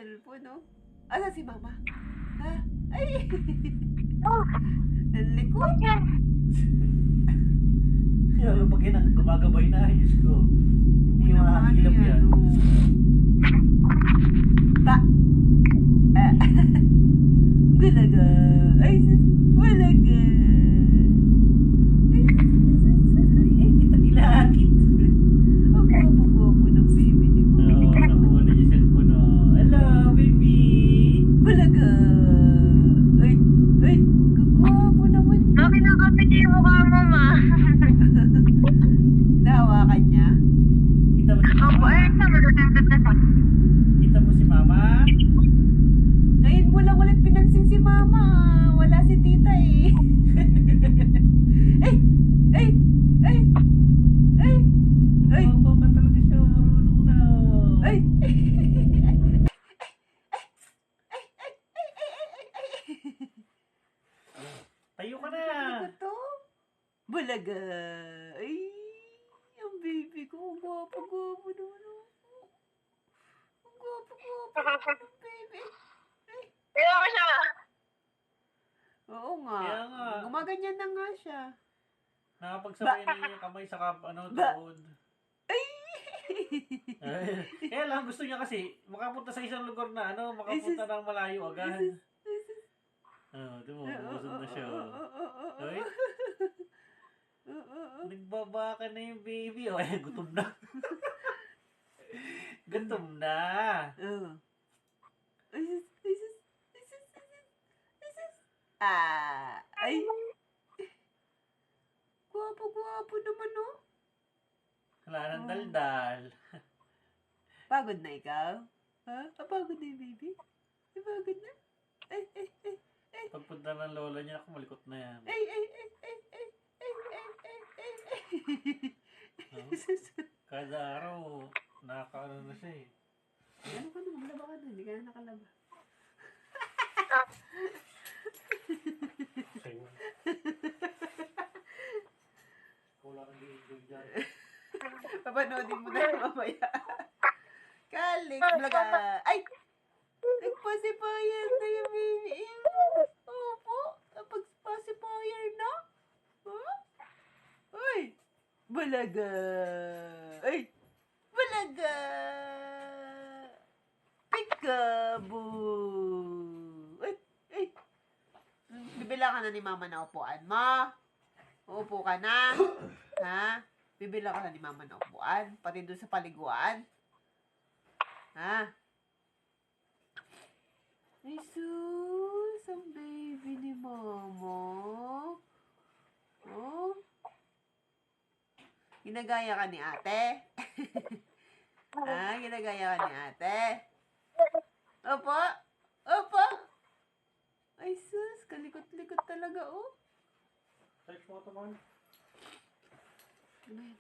cellphone, no? Asa si mama? Ha? Ay! Oh, Ang likod. yan. Kaya pag gumagabay na, Diyos ko. Hindi makakilap yan. Ta! Gulaga! Ay, walaga! Ay, kita nilakit. Ang gwapo-gwapo ng baby ni mo. Oo, nakuha na yung cellphone. Oh. Hello, baby! Walaga! Ay, ay, kagwapo naman. Bakit nakapit yung mukha mo, ma? Nahawakan niya? Kita mo si Opo, mama? ayun sa malutindot na sa. Kita mo si mama? Ngayon mo lang ulit pinansin si mama. Wala si tita eh. Ay! Ay! Ay! Ay! Ay! Opo ka talaga siya. Marunong na. Ay! Tayo ka na. Ano to? Bulaga! Ay! Ang baby ko. Ang gwapo-gwapo naman ako. Ang gwapo-gwapo ng baby. Ay! Kaya ko siya, ma. Oo nga. Kaya nga. Gumaganyan na nga siya. Nakapagsabay na yung kamay sa tuhod. Ay! Kaya lang gusto niya kasi makapunta sa isang lugar na makapunta ng malayo agad. Di mo, busog na siya. Ay, nagbabaka na yung baby. Ay, gutom na. Gutom na. Ay! Gwapo-gwapo naman, no? Wala nang daldal. Pagod na ikaw? Ha? Pagod na yung baby? Pagod na? Ay! Pagpunta ng lola niya, ako malikot na yan. Ay! Kada araw, nakakaano na siya eh. Ano ka na? Maglaba ka na. Hindi ka na nakalaba. Wala kang di-enjoy dyan. Papanoodin mo na mamaya. Kalik, blaga. Ay! Nagpasipayan na yung baby. Opo. Nagpasipayan na. Huh? Ay! Balaga. Ay! Balaga. Peekaboo. Ay! Ay! Bibila ka na ni mama na upuan mo. Uupo ka na. Ha? Bibila ka na ni mama na upuan. Pati doon sa paliguan. Ha? Ay, sus. Ang baby ni mama. Oh? Ginagaya ka ni ate? Ha? Ginagaya ka ni ate? Opo? Opo? Ay, sus. Kalikot-likot talaga, oh. Search mo ito, man. Ano yan?